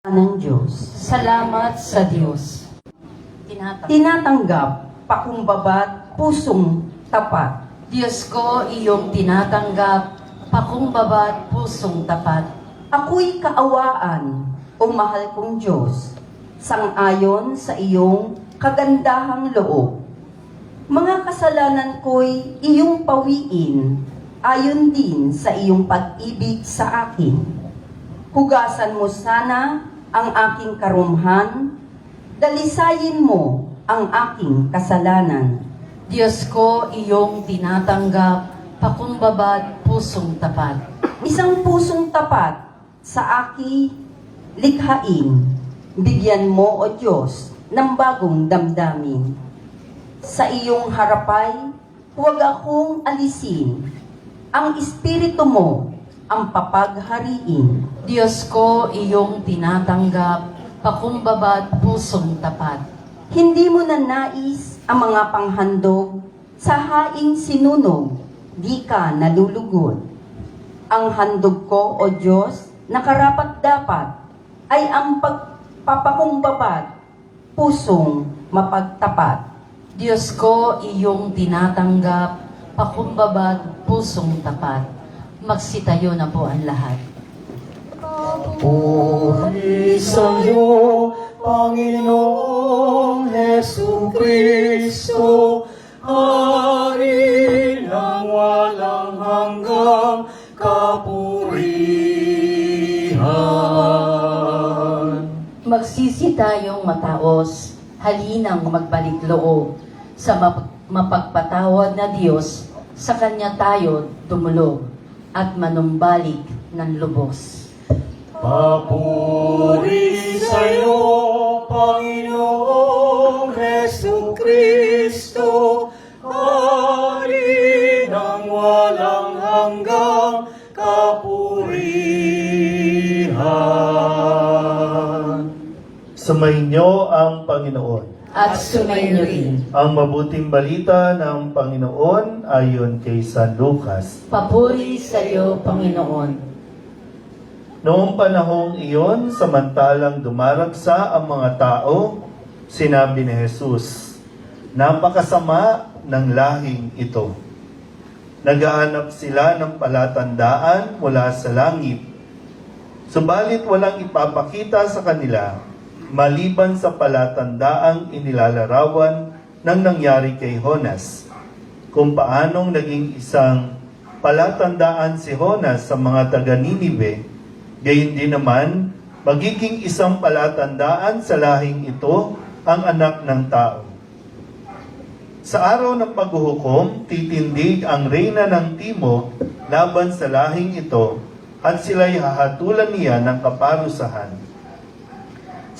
ng Diyos. Salamat sa Diyos. Tinatanggap, pakumbabat, pusong tapat. Diyos ko, iyong tinatanggap, pakumbabat, pusong tapat. Ako'y kaawaan, o mahal kong Diyos, sang-ayon sa iyong kagandahang loob. Mga kasalanan ko'y iyong pawiin, ayon din sa iyong pag-ibig sa akin. Hugasan mo sana ang aking karumhan, dalisayin mo ang aking kasalanan. Diyos ko, iyong tinatanggap, pakumbabat, pusong tapat. Isang pusong tapat sa aking likhain, bigyan mo, O Diyos, ng bagong damdamin. Sa iyong harapay, huwag akong alisin. Ang Espiritu mo ang papaghariin. Diyos ko, iyong tinatanggap, pakumbabat, pusong tapat. Hindi mo na nais ang mga panghandog, sa haing sinunog, di ka nalulugod. Ang handog ko, O Diyos, na karapat-dapat, ay ang pagpapakumbabat, pusong mapagtapat. Diyos ko, iyong tinatanggap, pakumbabat, pusong tapat. Magsitayo na po ang lahat. Puri sa'yo, Panginoong Hesu Kristo, Hari ng walang hanggang kapurihan. Magsisi tayong mataos, halinang magbalik loob sa mapagpatawad na Diyos, sa Kanya tayo tumulog at manumbalik ng lubos. Papuri sa'yo, Panginoong Hesu Kristo, Hari ng walang hanggang kapurihan. Sumainyo ang Panginoon. At sumainyo rin. Ang mabuting balita ng Panginoon ayon kay San Lucas. Papuri sa iyo, Panginoon. Noong panahong iyon, samantalang dumaragsa ang mga tao, sinabi ni Jesus, napakasama ng lahing ito. Naghahanap sila ng palatandaan mula sa langit. Subalit walang ipapakita sa kanila, maliban sa palatandaang inilalarawan ng nangyari kay Jonas, kung paanong naging isang palatandaan si Jonas sa mga taga-Ninive, gayon din naman, magiging isang palatandaan sa lahing ito ang anak ng tao. Sa araw ng paghuhukom, titindig ang reyna ng Timog laban sa lahing ito at sila'y hahatulan niya ng kaparusahan.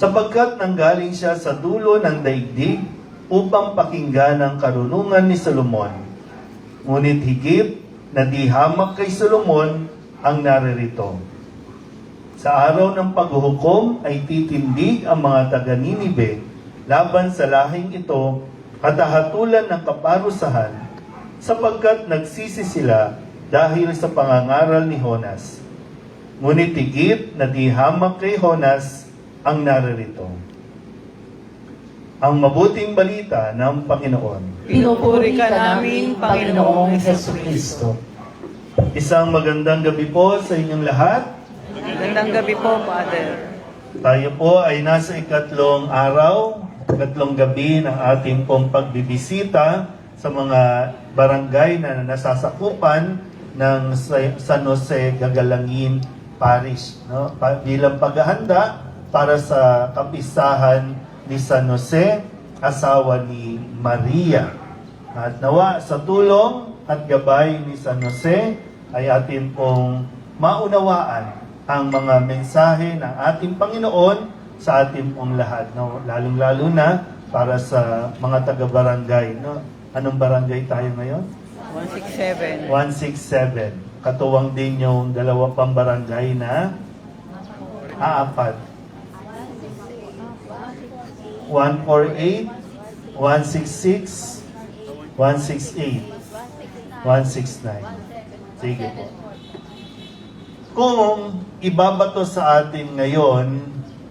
Sapagkat nanggaling siya sa dulo ng daigdig upang pakinggan ang karunungan ni Solomon. Ngunit higit na di hamak kay Solomon ang naririto. Sa araw ng paghuhukom ay titindig ang mga taga-Ninive laban sa lahing ito at hahatulan ng kaparusahan sapagkat nagsisi sila dahil sa pangangaral ni Jonas. Ngunit higit na di hamak kay Jonas ang naririto. Ang mabuting balita ng Panginoon. Pinupuri ka namin, Panginoong Jesucristo. Isang magandang gabi po sa inyong lahat. Magandang gabi po, Father. Tayo po ay nasa ikatlong araw, ikatlong gabi ng ating pong pagbibisita sa mga barangay na nasasakupan ng San Jose Gagalangin Parish. No? Bilang paghahanda para sa kapistahan ni San Jose, asawa ni Maria. At nawa sa tulong at gabay ni San Jose ay atin pong maunawaan ang mga mensahe ng ating Panginoon sa ating pong lahat. No? Lalong-lalo na para sa mga taga-barangay. No? Anong barangay tayo ngayon? 167. 167. Katuwang din yung dalawa pang barangay na apat. 148, 166, 168, 169. Sige po. Kung ibabato sa atin ngayon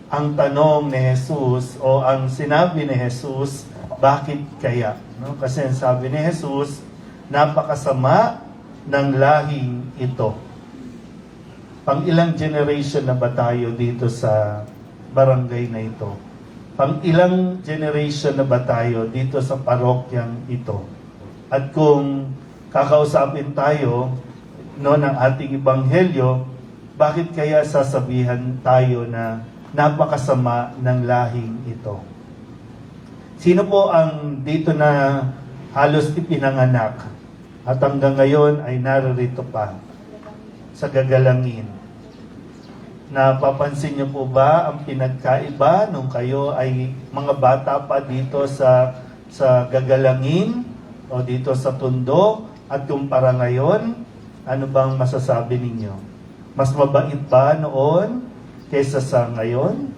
ang tanong ni Jesus o ang sinabi ni Jesus, bakit kaya? No? Kasi ang sabi ni Jesus, napakasama ng lahing ito. Pang ilang generation na ba tayo dito sa barangay na ito? Pang ilang generation na ba tayo dito sa parokyang ito? At kung kakausapin tayo ng ating ebanghelyo, bakit kaya sasabihan tayo na napakasama ng lahing ito? Sino po ang dito na halos ipinanganak at hanggang ngayon ay naririto pa sa gagalangin? Napapansin niyo po ba ang pinagkaiba nung kayo ay mga bata pa dito sa gagalangin o dito sa tundo at kumpara ngayon? Ano bang masasabi ninyo? Mas mabait ba noon kaysa sa ngayon?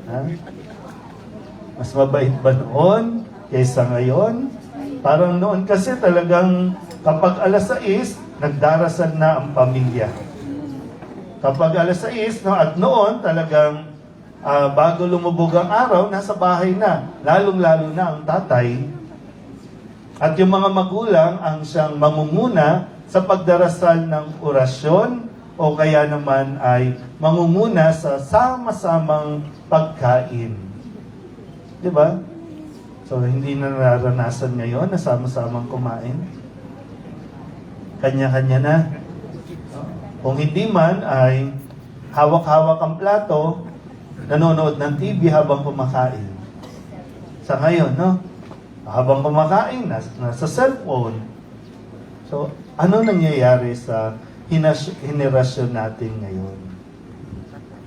Ha? Mas mabait ba noon kaysa ngayon? Parang noon kasi talagang kapag alas 6, nagdarasal na ang pamilya. Kapag alas 6, no, at noon talagang bago lumubog ang araw, nasa bahay na. Lalong-lalo na ang tatay. At yung mga magulang ang siyang mamumuna sa pagdarasal ng orasyon o kaya naman ay mangunguna sa sama-samang pagkain. Di ba? So, hindi na naranasan ngayon na sama-samang kumain. Kanya-kanya na. Kung hindi man ay hawak-hawak ang plato, nanonood ng TV habang kumakain. Sa ngayon, no? Habang kumakain, nasa cellphone. So, ano nangyayari sa henerasyon natin ngayon?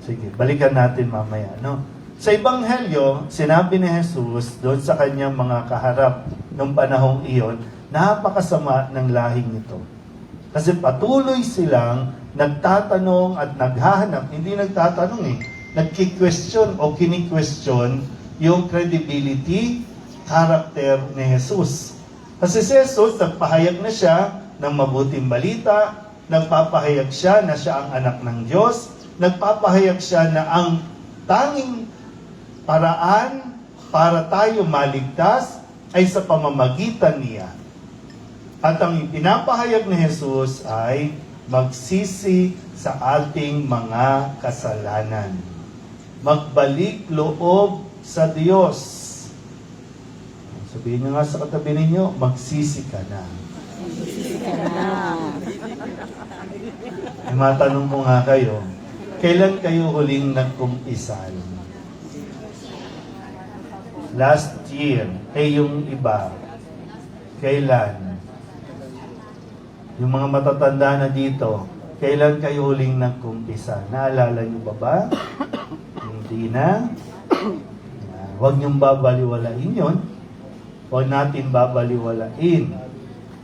Sige, balikan natin mamaya, no? Sa Ebanghelyo, sinabi ni Jesus doon sa kanyang mga kaharap ng panahong iyon, napakasama ng lahing ito. Kasi patuloy silang nagtatanong at naghahanap, hindi nagtatanong nagki-question o kini-question yung credibility, character ni Jesus. Kasi si Jesus, nagpahayag na siya ng mabuting balita, nagpapahayag siya na siya ang anak ng Diyos, nagpapahayag siya na ang tanging paraan para tayo maligtas ay sa pamamagitan niya. At ang pinapahayag ni Jesus ay magsisi sa ating mga kasalanan. Magbalik loob sa Diyos. Sabihin niyo nga sa katabi ninyo, magsisi ka na. Ay, matanong mo nga kayo, kailan kayo huling nagkumpisal? Last year. Yung iba, kailan? Yung mga matatanda na dito, kailan kayo huling nagkumpisal? Naalala niyo ba? Hindi na. Huwag niyong babaliwalain yun. Huwag natin babaliwalain.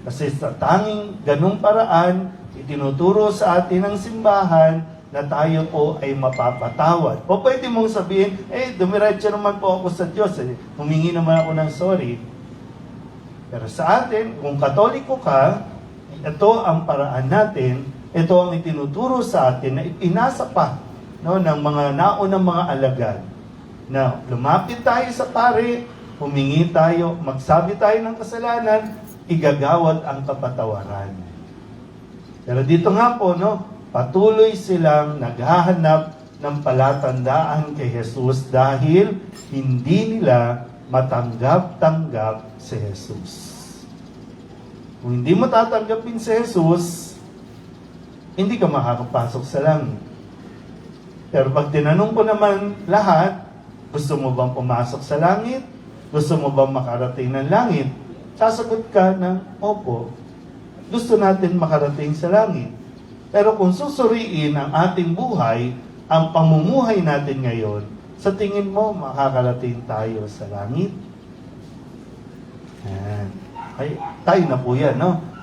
Kasi sa tanging ganung paraan, itinuturo sa atin ng simbahan na tayo po ay mapapatawad. O pwede mong sabihin, dumiretso naman po ako sa Diyos. Humingi naman ako ng sorry. Pero sa atin, kung Katoliko ka, ito ang paraan natin, ito ang itinuturo sa atin na ipinasa pa ng mga naunang mga alagad. Na lumapit tayo sa pare, humingi tayo, magsabi tayo ng kasalanan, igagawad ang kapatawaran. Pero dito nga po, patuloy silang naghahanap ng palatandaan kay Jesus dahil hindi nila matanggap-tanggap si Jesus. Kung hindi mo tatanggapin si Jesus, hindi ka makakapasok sa langit. Pero pag tinanong ko naman lahat, gusto mo bang pumasok sa langit? Gusto mo bang makarating ng langit? Sasagot ka ng, opo. Gusto natin makarating sa langit. Pero kung susuriin ang ating buhay, ang pamumuhay natin ngayon, sa tingin mo, makakarating tayo sa langit? Yan. Ay, tayo na po yan,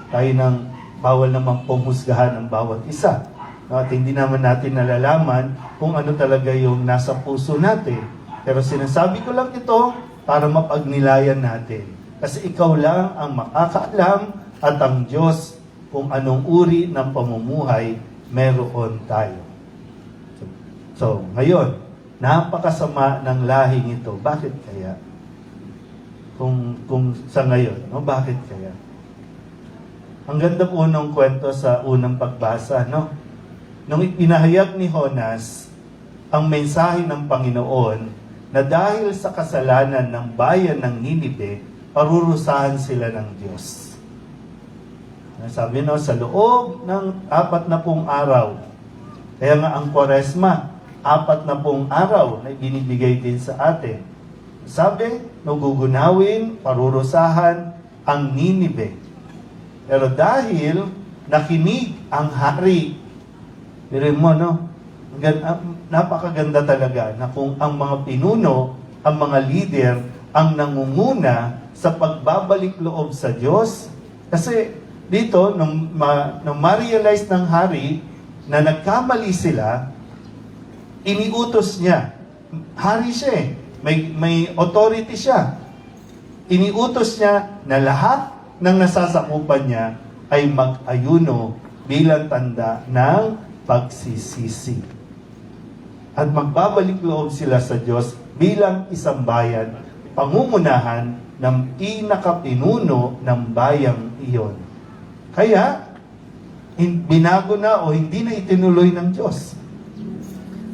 Tayo nang bawal namang pumusgahan ang bawat isa. At hindi naman natin nalalaman kung ano talaga yung nasa puso natin. Pero sinasabi ko lang ito para mapagnilayan natin. Kasi ikaw lang ang makakaalam at ang Diyos kung anong uri ng pamumuhay meron tayo. So, ngayon, napakasama ng lahing ito. Bakit kaya? Kung sa ngayon, no? Bakit kaya? Ang ganda po ng kwento sa unang pagbasa, no? Nung ipinahayag ni Jonas ang mensahe ng Panginoon na dahil sa kasalanan ng bayan ng Ninive, parurusahan sila ng Diyos. Sabi no, sa loob ng 40 araw, kaya nga ang Kwaresma, 40 araw na ibinibigay din sa atin. Sabi, nagugunawin, parurusahan ang Ninive. Pero dahil nakinig ang hari, pero mo, no? Napakaganda talaga na kung ang mga pinuno, ang mga leader, ang nangunguna sa pagbabalik loob sa Diyos. Kasi dito, nung ma-realize ng hari na nagkamali sila, iniutos niya. Hari siya eh. May authority siya. Iniutos niya na lahat ng nasasakupan niya ay mag-ayuno bilang tanda ng pagsisisi. At magbabalik loob sila sa Diyos bilang isang bayan, pangungunahan ng pinakapinuno ng bayang iyon. Kaya, binago na o hindi na itinuloy ng Diyos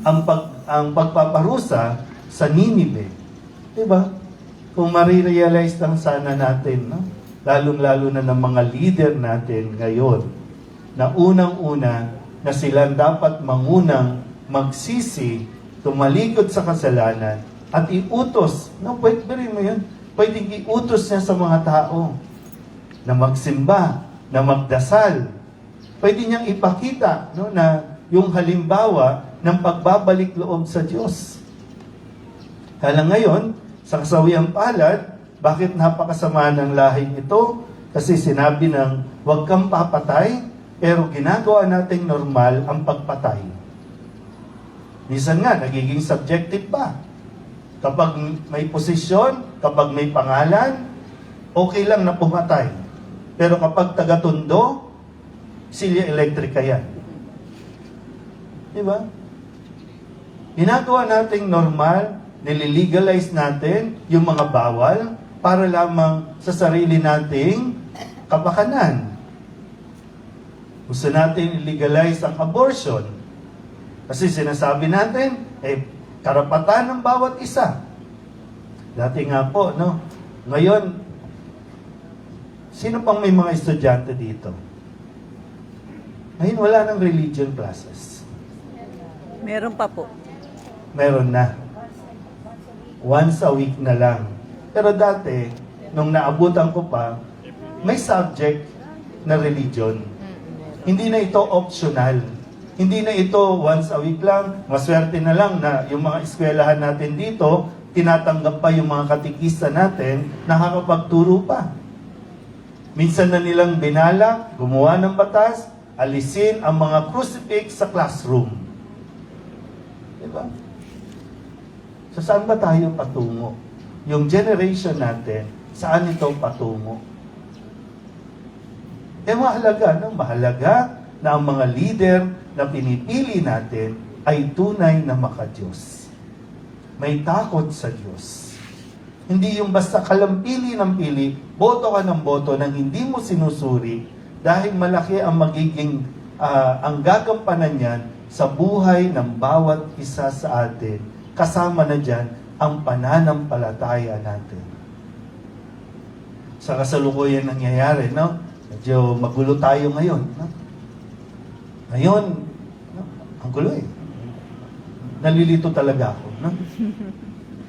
ang pagpaparusa sa Ninive. Diba? Kung marirealize lang sana natin, no? Lalong-lalo na ng mga leader natin ngayon, na unang-una na sila dapat mangunang magsisi, tumalikod sa kasalanan, at iutos, no, pwede mo yun, pwedeng iutos niya sa mga tao na magsimba, na magdasal. Pwede niyang ipakita, no, na yung halimbawa ng pagbabalik loob sa Diyos. Kaya ngayon, sa kasawiang palad, bakit napakasama ng lahing ito? Kasi sinabi ng huwag kang papatay, pero ginagawa nating normal ang pagpatay. Minsan nga, nagiging subjective pa. Kapag may posisyon, kapag may pangalan, okay lang na pumatay. Pero kapag taga-tundo, silya elektrika yan. Diba? Ginagawa nating normal, nililegalize natin yung mga bawal para lamang sa sarili nating kapakanan. Gusto natin i-legalize ang abortion. Kasi sinasabi natin, karapatan ng bawat isa. Dati nga po, no? Ngayon, sino pang may mga estudyante dito? Ngayon wala ng religion classes. Meron pa po. Meron na. Once a week na lang. Pero dati, nung naabutan ko pa, may subject na religion. Hindi na ito optional. Hindi na ito once a week lang. Maswerte na lang na yung mga eskwelahan natin dito, tinatanggap pa yung mga katikista natin, nakakapagturo pa. Minsan na nilang binalak, gumawa ng batas, alisin ang mga crucifix sa classroom. Diba? So saan ba tayo patungo? Yung generation natin, saan ito patungo? Mahalaga, no? Mahalaga na ang mga leader na pinipili natin ay tunay na maka-Diyos. May takot sa Diyos. Hindi yung basta kalampili ng pili, boto ka ng boto nang hindi mo sinusuri dahil malaki ang magiging, ang gagampanan niyan sa buhay ng bawat isa sa atin. Kasama na dyan ang pananampalataya natin. Sa kasalukuyan nangyayari, no? Medyo magulo tayo ngayon. No? Ngayon, no? Ang gulo eh. Nalilito talaga ako. No?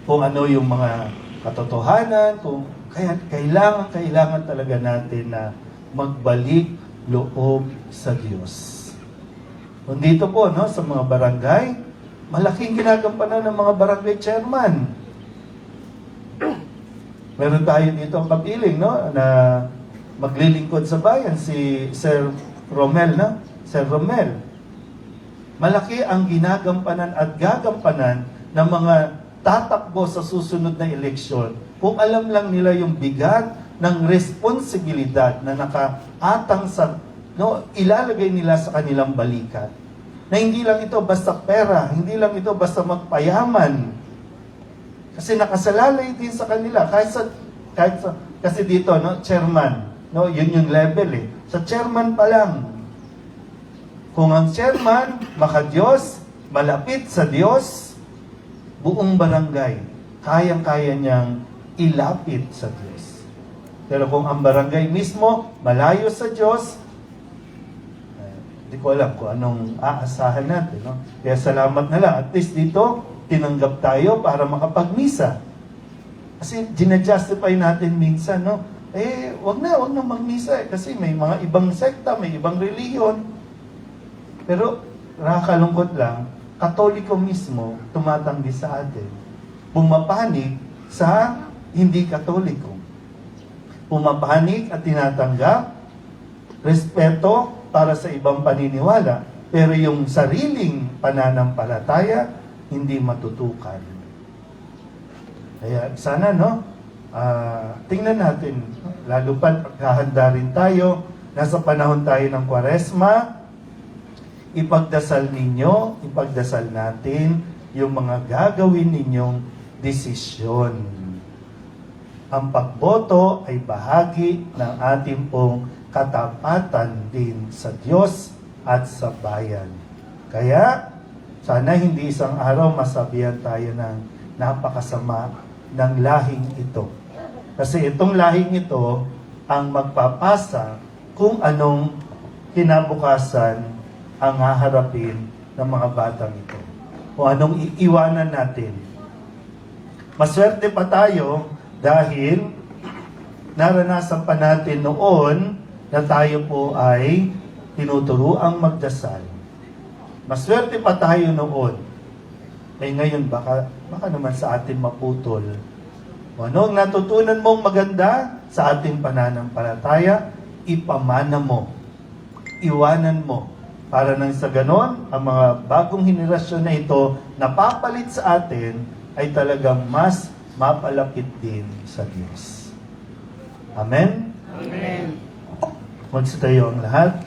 Kung ano yung mga katotohanan, kung kaya kailangan talaga natin na magbalik loob sa Diyos. Kung dito po, no, sa mga barangay, malaking ginagampanan ng mga barangay chairman. Meron tayo dito ang kapiling, no, na maglilingkod sa bayan, si Sir Romel, no? Sir Romel. Malaki ang ginagampanan at gagampanan ng mga tatakbo sa susunod na eleksyon kung alam lang nila yung bigat ng responsibilidad na nakaatang sa, no, ilalagay nila sa kanilang balikat. na hindi lang ito basta pera, hindi lang ito basta magpayaman. Kasi nakasalalay din sa kanila. Kasi dito, no, chairman, no, yun yung level eh. Sa chairman pa lang, kung ang chairman, maka-Diyos, malapit sa Diyos, buong barangay, kayang-kaya niyang ilapit sa Diyos. Pero kung ang barangay mismo, malayo sa Diyos, hindi ko alam kung anong aasahan natin. No? Kaya salamat na lang. At least dito, tinanggap tayo para makapagmisa. Kasi ginajustify natin minsan, no? Wag na magmisa. Kasi may mga ibang sekta, may ibang reliyon. Pero, nakakalungkot lang, Katoliko mismo tumatanggi sa atin. Pumapanig sa hindi Katoliko. Pumapanig at tinatanggap, respeto para sa ibang paniniwala, pero yung sariling pananampalataya, hindi matutukan. Kaya sana, no, tingnan natin, lalo pa paghahanda rin tayo, nasa panahon tayo ng Kwaresma, ipagdasal ninyo, ipagdasal natin yung mga gagawin ninyong desisyon. Ang pagboto ay bahagi ng ating pong katapatan din sa Diyos at sa bayan. Kaya, sana hindi isang araw masabihan tayo ng napakasama ng lahing ito. Kasi itong lahing ito ang magpapasa kung anong kinabukasan ang haharapin ng mga batang ito. O anong iiwanan natin. Maswerte pa tayo dahil naranasan pa natin noon na tayo po ay tinuturuang magdasal. Maswerte pa tayo noon. Ngayon, baka naman sa atin maputol. Ano ang natutunan mong maganda sa ating pananampalataya? Ipamana mo. Iwanan mo. Para nang sa ganon, ang mga bagong henerasyon na ito na papalit sa atin ay talagang mas mapalapit din sa Diyos. Amen? Amen. Magsitayo ang lahat.